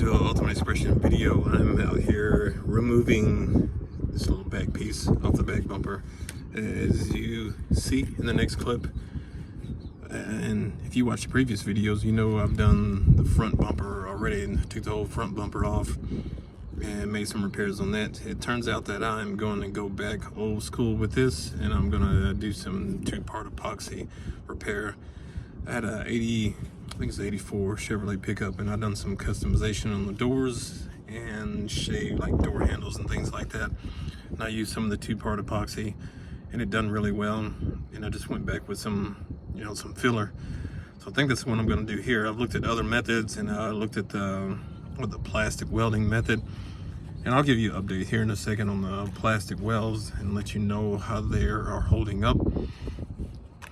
to an Ultimate Expression video. I'm out here removing this little back piece off the back bumper, as you see in the next clip. And if you watch the previous videos, you know I've done the front bumper already and took the whole front bumper off and made some repairs on that. It turns out that I'm going to go back old school with this, and I'm going to do some two-part epoxy repair. I had a 84 Chevrolet pickup, and I've done some customization on the doors and shaved like door handles and things like that. And I used some of the two-part epoxy, and it done really well. And I just went back with some, some filler. So I think that's what I'm going to do here. I've looked at other methods, and I looked at the plastic welding method. And I'll give you an update here in a second on the plastic welds and let you know how they are holding up.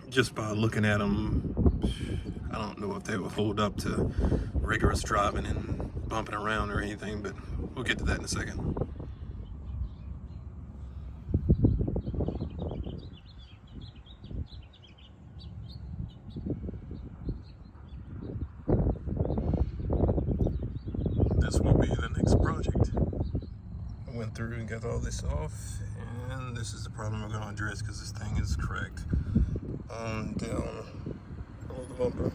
Just by looking at them, I don't know if they will hold up to rigorous driving and bumping around or anything, but we'll get to that in a second. This will be the next project. I went through and got all this off, and this is the problem we're going to address because this thing is cracked on down below the bumper.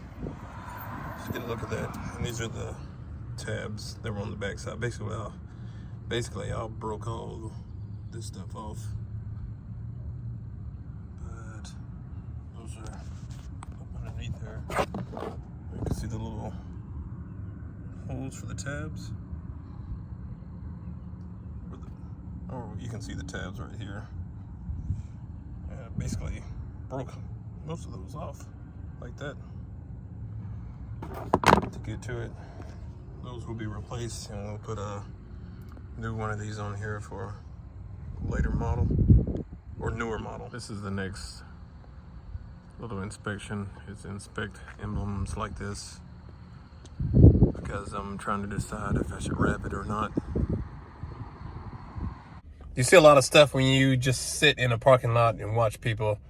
Just get a look at that. And these are the tabs that were on the back side. Basically I broke all this stuff off, but those are up underneath there. You can see the little holes for the tabs. Or you can see the tabs right here. Basically broke most of those off like that. To get to it, those will be replaced, and we'll put a new one of these on here for a later model or newer model. This is the next little inspection. It's inspect emblems like this because I'm trying to decide if I should wrap it or not. You see a lot of stuff when you just sit in a parking lot and watch people.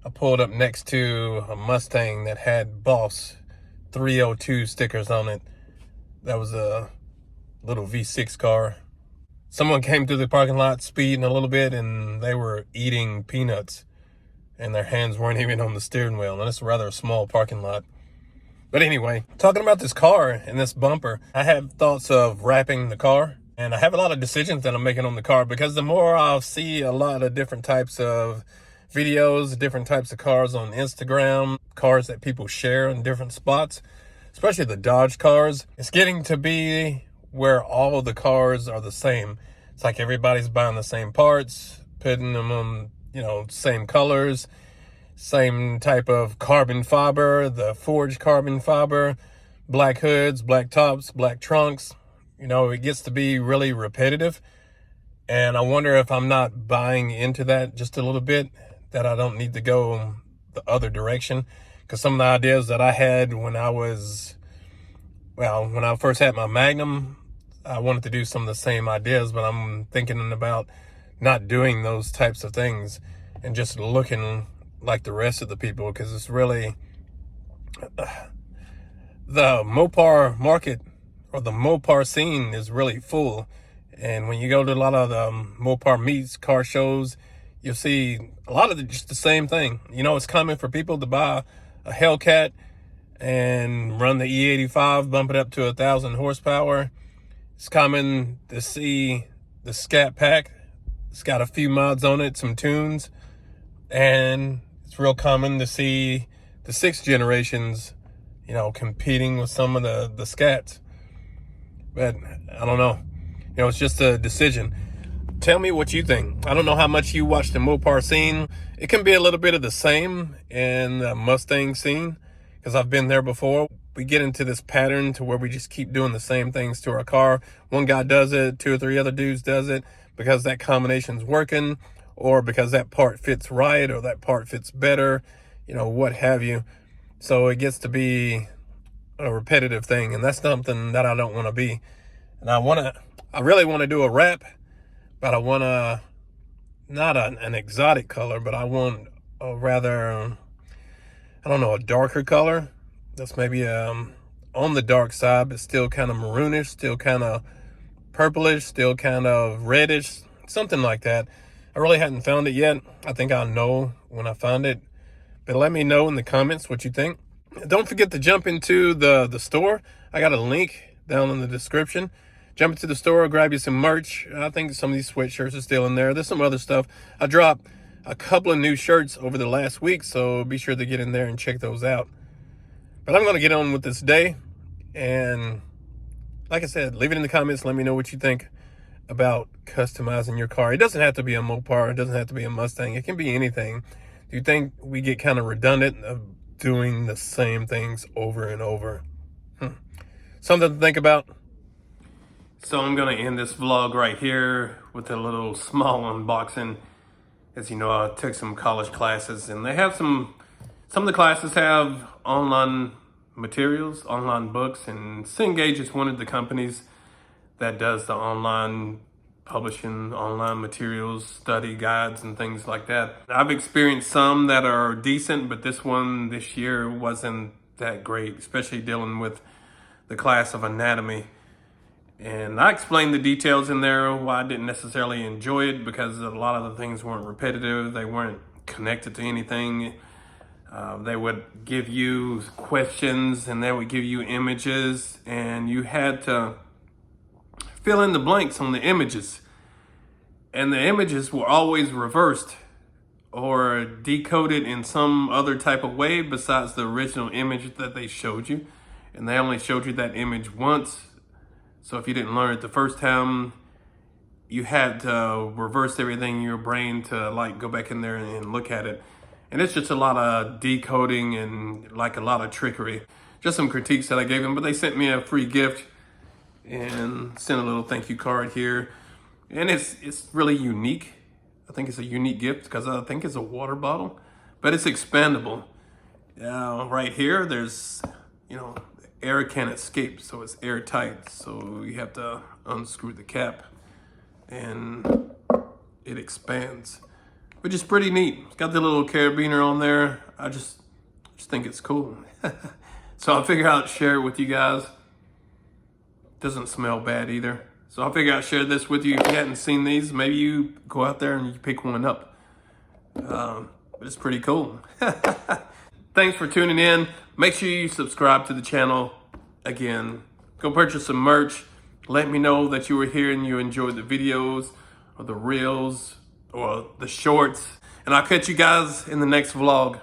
I pulled up next to a Mustang that had Boss 302 stickers on it. That was a little V6 car. Someone came through the parking lot speeding a little bit, and they were eating peanuts, and their hands weren't even on the steering wheel. And it's a rather small parking lot. But anyway, talking about this car and this bumper, I have thoughts of wrapping the car. And I have a lot of decisions that I'm making on the car, because the more I'll see a lot of different types of videos, different types of cars on Instagram, cars that people share in different spots, especially the Dodge cars, it's getting to be where all of the cars are the same. It's like everybody's buying the same parts, putting them on, same colors, same type of carbon fiber, the forged carbon fiber, black hoods, black tops, black trunks. It gets to be really repetitive, and I wonder if I'm not buying into that just a little bit, that I don't need to go the other direction. Because some of the ideas that I had when I first had my Magnum, I wanted to do some of the same ideas, but I'm thinking about not doing those types of things and just looking like the rest of the people, because it's really the Mopar market, or the Mopar scene, is really full. And when you go to a lot of the Mopar meets, car shows, you'll see a lot of just the same thing. It's common for people to buy a Hellcat and run the E85, bump it up to 1,000 horsepower. It's common to see the Scatpack. It's got a few mods on it, some tunes. And it's real common to see the 6th generations, competing with some of the Scats. But I don't know. It's just a decision. Tell me what you think. I don't know how much you watch the Mopar scene. It can be a little bit of the same in the Mustang scene, because I've been there before. We get into this pattern to where we just keep doing the same things to our car. One guy does it, 2 or 3 other dudes does it, because that combination's working, or because that part fits right, or that part fits better, what have you. So it gets to be a repetitive thing, and that's something that I don't want to be. And I really want to do a wrap, but I want not an exotic color, but I want a rather, a darker color. That's maybe a on the dark side, but still kind of maroonish, still kind of purplish, still kind of reddish, something like that. I really hadn't found it yet. I think I'll know when I find it. But let me know in the comments what you think. Don't forget to jump into the store. I got a link down in the description. Jump into the store, grab you some merch. I think some of these sweatshirts are still in there. There's some other stuff. I dropped a couple of new shirts over the last week, so be sure to get in there and check those out. But I'm going to get on with this day. And like I said, leave it in the comments. Let me know what you think about customizing your car. It doesn't have to be a Mopar. It doesn't have to be a Mustang. It can be anything. Do you think we get kind of redundant of doing the same things over and over? Something to think about. So I'm going to end this vlog right here with a little small unboxing. As you know, I took some college classes, and they have some of the classes have online materials, online books, and Cengage is one of the companies that does the online publishing, online materials, study guides, and things like that. I've experienced some that are decent, but this one this year wasn't that great, especially dealing with the class of anatomy. And I explained the details in there, why I didn't necessarily enjoy it, because a lot of the things weren't repetitive, they weren't connected to anything. They would give you questions, and they would give you images, and you had to fill in the blanks on the images. And the images were always reversed or decoded in some other type of way besides the original image that they showed you. And they only showed you that image once. So if you didn't learn it the first time, you had to reverse everything in your brain to like go back in there and look at it. And it's just a lot of decoding and like a lot of trickery. Just some critiques that I gave them, but they sent me a free gift and sent a little thank you card here. And it's really unique. I think it's a unique gift because I think it's a water bottle, but it's expandable. Right here, there's, air can escape, so it's airtight. So you have to unscrew the cap and it expands, which is pretty neat. It's got the little carabiner on there. I just think it's cool. So I figured I'd share it with you guys. Doesn't smell bad either. So I figured I'd share this with you. If you hadn't seen these, maybe you go out there and you pick one up. But it's pretty cool. Thanks for tuning in. Make sure you subscribe to the channel. Again, go purchase some merch. Let me know that you were here and you enjoyed the videos or the reels or the shorts. And I'll catch you guys in the next vlog.